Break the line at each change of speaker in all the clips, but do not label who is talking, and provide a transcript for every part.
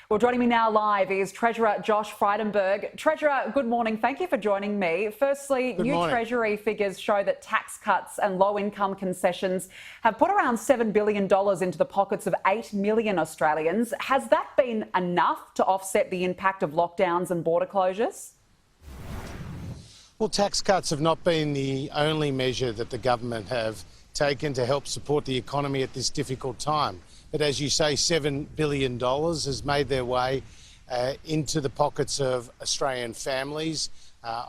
Well, joining me now live is Treasurer Josh Frydenberg. Treasurer, good morning. Thank you for joining me. Firstly, new Treasury figures show that tax cuts and low-income concessions have put around $7 billion into the pockets of 8 million Australians. Has that been enough to offset the impact of lockdowns and border closures?
Well, tax cuts have not been the only measure that the government have taken to help support the economy at this difficult time. But as you say, $7 billion has made their way into the pockets of Australian families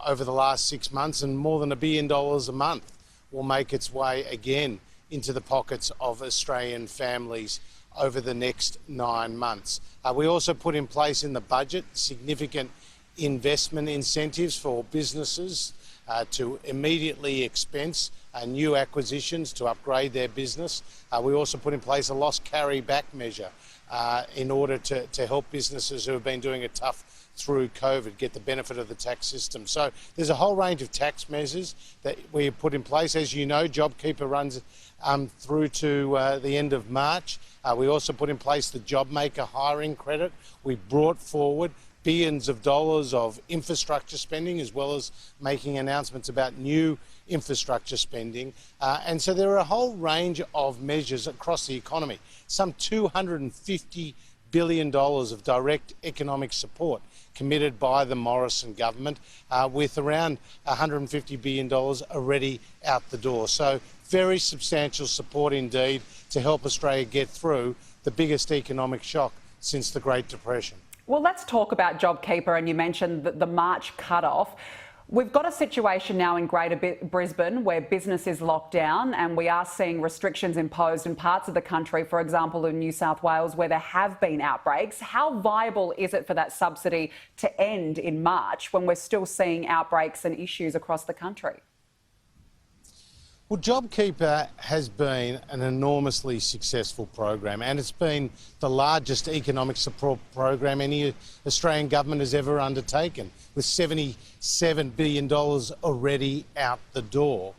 over the last 6 months, and more than $1 billion a month will make its way again into the pockets of Australian families over the next 9 months. We also put in place in the budget significant investment incentives for businesses to immediately expense new acquisitions to upgrade their business. We also put in place a loss carry back measure in order to help businesses who have been doing it tough through COVID get the benefit of the tax system. So there's a whole range of tax measures that we have put in place. As you know, JobKeeper runs through to the end of March. We also put in place the JobMaker hiring credit. We brought forward billions of dollars of infrastructure spending, as well as making announcements about new infrastructure spending. And so there are a whole range of measures across the economy. Some $250 billion of direct economic support committed by the Morrison government, with around $150 billion already out the door. So very substantial support indeed to help Australia get through the biggest economic shock since the Great Depression.
Well, let's talk about JobKeeper, and you mentioned the March cut-off. We've got a situation now in Greater Brisbane where business is locked down, and we are seeing restrictions imposed in parts of the country, for example in New South Wales, where there have been outbreaks. How viable is it for that subsidy to end in March when we're still seeing outbreaks and issues across the country?
Well, JobKeeper has been an enormously successful program, and it's been the largest economic support program any Australian government has ever undertaken, with $77 billion already out the door.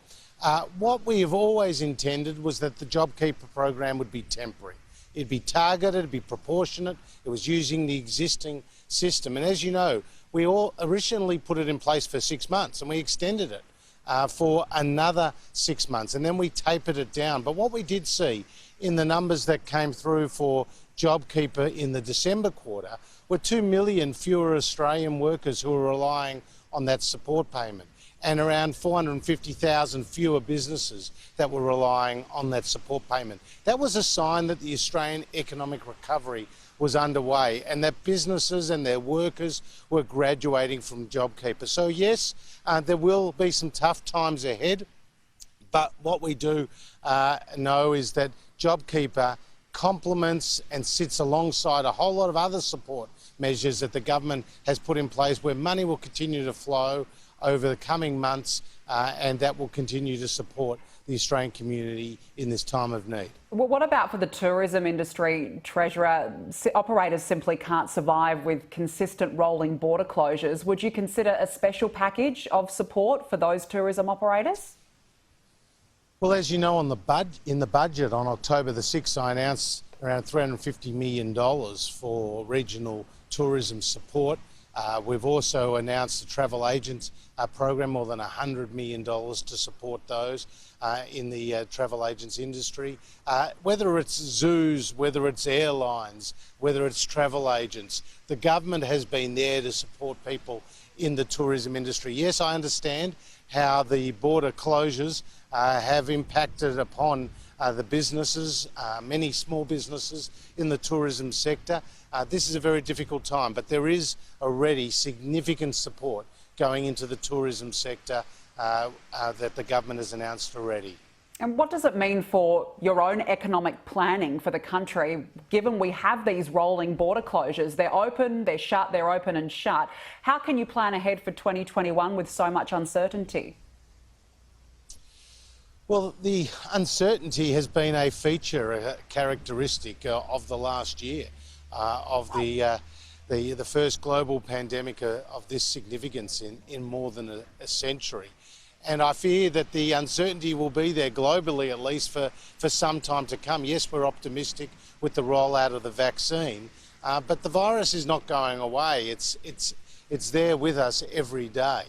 What we have always intended was that the JobKeeper program would be temporary. It'd be targeted, it'd be proportionate. It was using the existing system. And as you know, we all originally put it in place for 6 months, and we extended it for another 6 months, and then we tapered it down. But what we did see in the numbers that came through for JobKeeper in the December quarter were 2 million fewer Australian workers who were relying on that support payment, and around 450,000 fewer businesses that were relying on that support payment. That was a sign that the Australian economic recovery was underway, and that businesses and their workers were graduating from JobKeeper. So yes, there will be some tough times ahead, but what we do know is that JobKeeper complements and sits alongside a whole lot of other support measures that the government has put in place, where money will continue to flow over the coming months, and that will continue to support the Australian community in this time of need.
Well, what about for the tourism industry, Treasurer? Operators simply can't survive with consistent rolling border closures. Would you consider a special package of support for those tourism operators?
Well, as you know, in the budget on October the 6th, I announced around $350 million for regional tourism support. We've also announced a travel agents program, more than $100 million to support those in the travel agents industry. Whether it's zoos, whether it's airlines, whether it's travel agents, the government has been there to support people in the tourism industry. Yes, I understand how the border closures have impacted upon the businesses, many small businesses in the tourism sector. This is a very difficult time, but there is already significant support going into the tourism sector that the government has announced already.
And what does it mean for your own economic planning for the country, given we have these rolling border closures? They're open, they're shut, they're open and shut. How can you plan ahead for 2021 with so much uncertainty?
Well, the uncertainty has been a feature, a characteristic of the last year, of the first global pandemic of this significance in more than a century. And I fear that the uncertainty will be there globally, at least for some time to come. Yes, we're optimistic with the rollout of the vaccine, but the virus is not going away. It's there with us every day.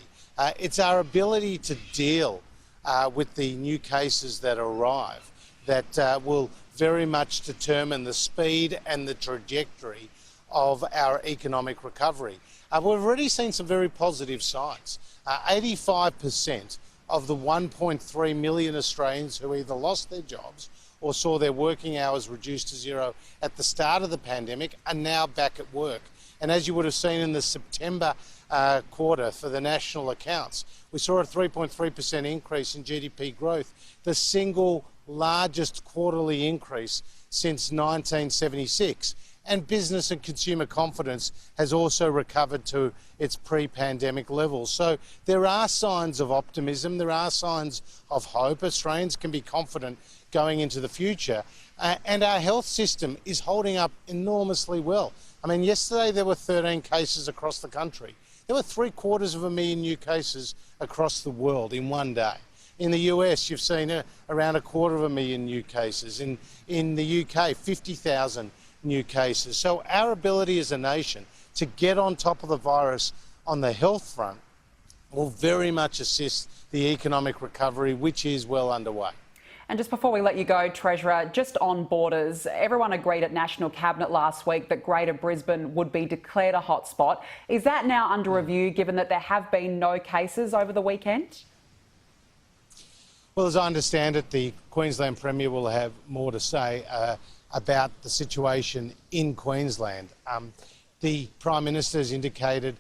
It's our ability to deal with the new cases that arrive that will very much determine the speed and the trajectory of our economic recovery. We've already seen some very positive signs. 85% of the 1.3 million Australians who either lost their jobs or saw their working hours reduced to zero at the start of the pandemic are now back at work. And as you would have seen in the September quarter for the national accounts, we saw a 3.3% increase in GDP growth, the single largest quarterly increase since 1976. And business and consumer confidence has also recovered to its pre-pandemic levels. So there are signs of optimism, there are signs of hope. Australians can be confident going into the future. And our health system is holding up enormously well. I mean, yesterday there were 13 cases across the country. There were 750,000 new cases across the world in one day. In the US, you've seen around 250,000 new cases. In the UK, 50,000 new cases. So our ability as a nation to get on top of the virus on the health front will very much assist the economic recovery, which is well underway.
And just before we let you go, Treasurer, just on borders, everyone agreed at National Cabinet last week that Greater Brisbane would be declared a hotspot. Is that now under review, given that there have been no cases over the weekend?
Well, as I understand it, the Queensland Premier will have more to say about the situation in Queensland. The Prime Minister has indicated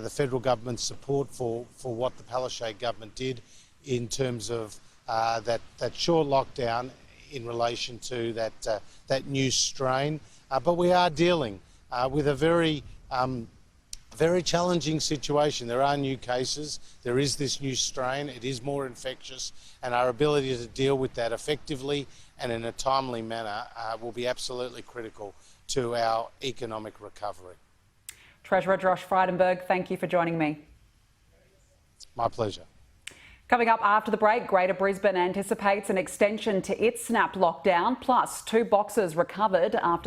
the federal government's support for what the Palaszczuk government did in terms of that short lockdown in relation to that new strain. But we are dealing with a very challenging situation. There are new cases, there is this new strain, it is more infectious, and our ability to deal with that effectively and in a timely manner will be absolutely critical to our economic recovery.
Treasurer Josh Frydenberg, thank you for joining me.
My pleasure.
Coming up after the break, Greater Brisbane anticipates an extension to its snap lockdown, plus 2 boxers recovered after